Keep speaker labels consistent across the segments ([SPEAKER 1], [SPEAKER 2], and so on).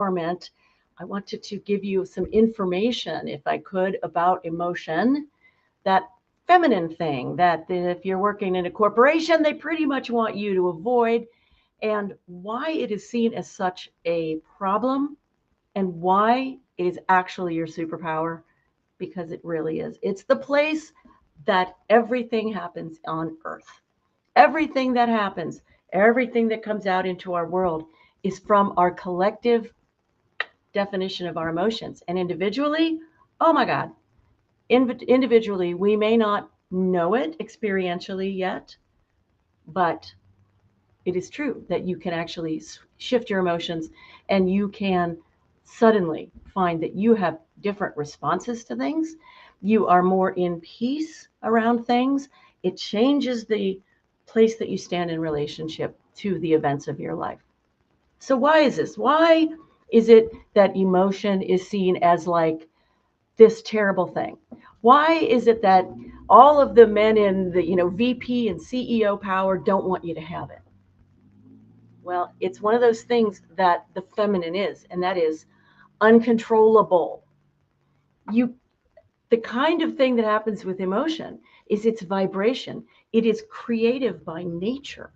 [SPEAKER 1] empowerment, I wanted to give you some information, if I could, about emotion, that feminine thing that if you're working in a corporation, they pretty much want you to avoid, and why it is seen as such a problem and why it is actually your superpower, because it really is. It's the place that everything happens on earth. Everything that happens, everything that comes out into our world is from our collective definition of our emotions. And individually, oh my God, individually, we may not know it experientially yet, but it is true that you can actually shift your emotions and you can suddenly find that you have different responses to things. You are more in peace around things. It changes the place that you stand in relationship to the events of your life. So, why is this? Why is it that emotion is seen as like this terrible thing? Why is it that all of the men in the VP and CEO power don't want you to have it? Well, it's one of those things that the feminine is, and that is uncontrollable. You The kind of thing that happens with emotion is its vibration. It is creative by nature.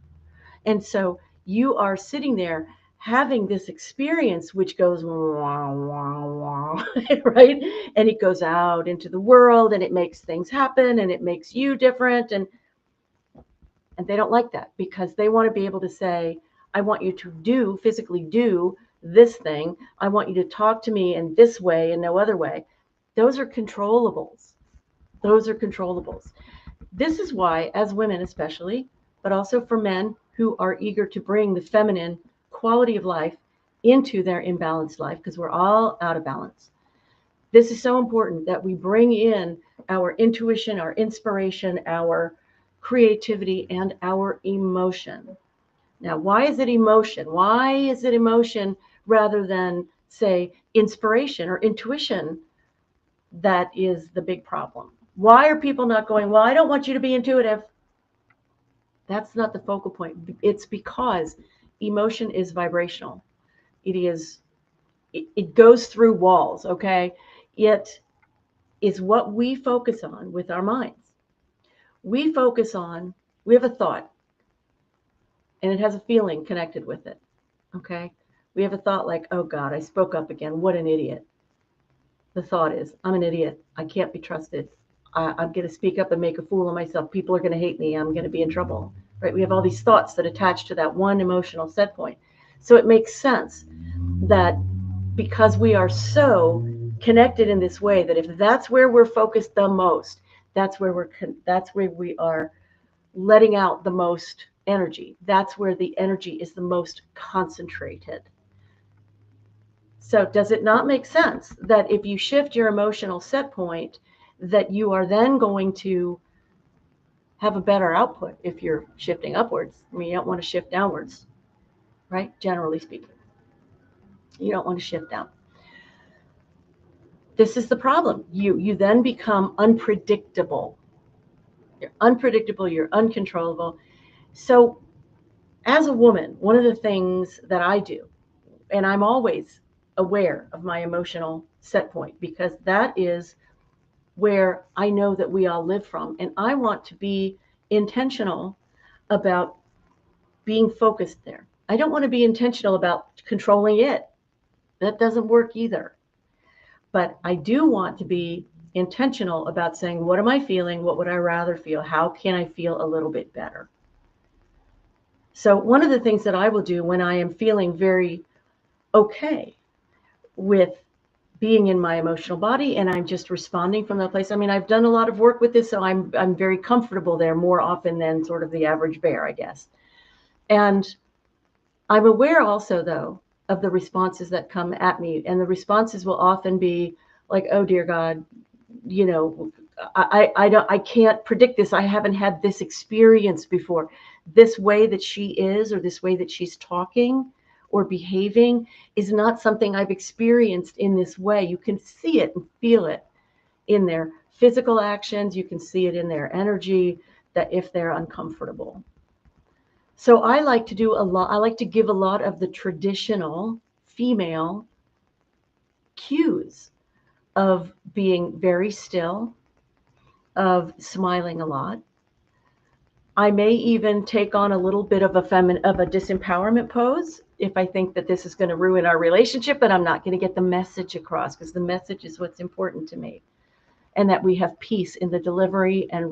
[SPEAKER 1] And so you are sitting there having this experience which goes wah, wah, wah, right? And it goes out into the world and it makes things happen and it makes you different. And they don't like that because they want to be able to say, I want you to physically do this thing. I want you to talk to me in this way and no other way. Those are controllables. Those are controllables. This is why, as women especially, but also for men who are eager to bring the feminine quality of life into their imbalanced life, because we're all out of balance. This is so important that we bring in our intuition, our inspiration, our creativity, and our emotion. Now, why is it emotion? Why is it emotion rather than, say, inspiration or intuition? That is the big problem. Why are people not going, well, I don't want you to be intuitive? That's not the focal point. It's because emotion is vibrational. It goes through walls, okay? It is what we focus on with our minds. We focus on, we have a thought, and it has a feeling connected with it, okay? We have a thought like, oh God, I spoke up again. What an idiot. The thought is, I'm an idiot. I can't be trusted. I'm going to speak up and make a fool of myself. People are going to hate me. I'm going to be in trouble, right? We have all these thoughts that attach to that one emotional set point. So it makes sense that because we are so connected in this way, that if that's where we're focused the most, that's where we are letting out the most energy. That's where the energy is the most concentrated. So does it not make sense that if you shift your emotional set point, that you are then going to have a better output if you're shifting upwards? I mean, you don't want to shift downwards, right? Generally speaking, you don't want to shift down. This is the problem. You then become unpredictable. You're unpredictable, you're uncontrollable. So as a woman, one of the things that I do, and I'm always aware of my emotional set point, because that is where I know that we all live from. And I want to be intentional about being focused there. I don't want to be intentional about controlling it. That doesn't work either. But I do want to be intentional about saying, what am I feeling? What would I rather feel? How can I feel a little bit better? So one of the things that I will do when I am feeling very okay with being in my emotional body and I'm just responding from that place. I mean, I've done a lot of work with this, so I'm very comfortable there more often than sort of the average bear, I guess. And I'm aware also, though, of the responses that come at me, and the responses will often be like, "Oh dear God, you know, I can't predict this. I haven't had this experience before. This way that she is, or this way that she's talking or behaving, is not something I've experienced in this way." You can see it and feel it in their physical actions. You can see it in their energy, that if they're uncomfortable. So I like to give a lot of the traditional female cues of being very still, of smiling a lot. I may even take on a little bit of a disempowerment pose if I think that this is going to ruin our relationship, but I'm not going to get the message across, because the message is what's important to me, and that we have peace in the delivery and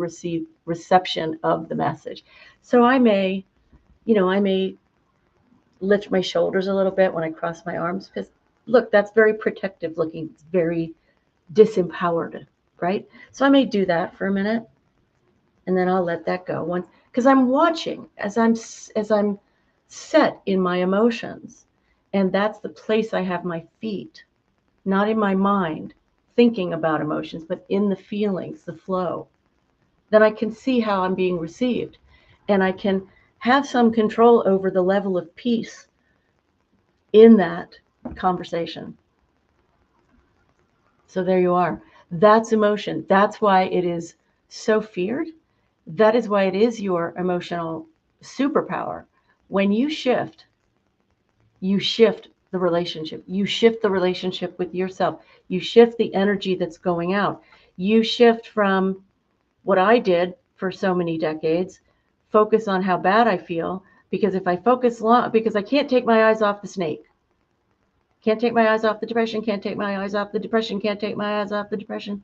[SPEAKER 1] reception of the message. So I may lift my shoulders a little bit when I cross my arms, because look, that's very protective looking. It's very disempowered, right? So I may do that for a minute, and then I'll let that go once, because I'm watching as I'm set in my emotions, and that's the place I have my feet, not in my mind thinking about emotions, but in the feelings, the flow. Then I can see how I'm being received, and I can have some control over the level of peace in that conversation. So there you are. That's emotion. That's why it is so feared. That is why it is your emotional superpower. When you shift the relationship. You shift the relationship with yourself. You shift the energy that's going out. You shift from what I did for so many decades, focus on how bad I feel, because if I focus because I can't take my eyes off the snake. Can't take my eyes off the depression, can't take my eyes off the depression, can't take my eyes off the depression.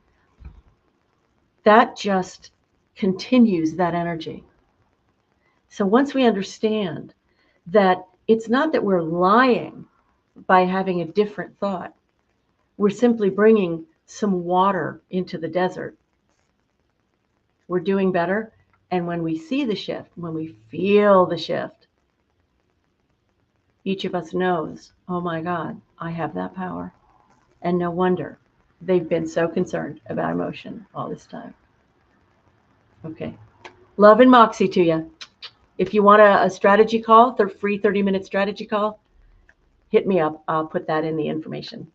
[SPEAKER 1] That just continues that energy. So once we understand that it's not that we're lying by having a different thought, we're simply bringing some water into the desert. We're doing better. And when we see the shift, when we feel the shift, each of us knows, oh my God, I have that power. And no wonder they've been so concerned about emotion all this time. Okay. Love and moxie to you. If you want a strategy call, the free 30-minute strategy call, hit me up. I'll put that in the information.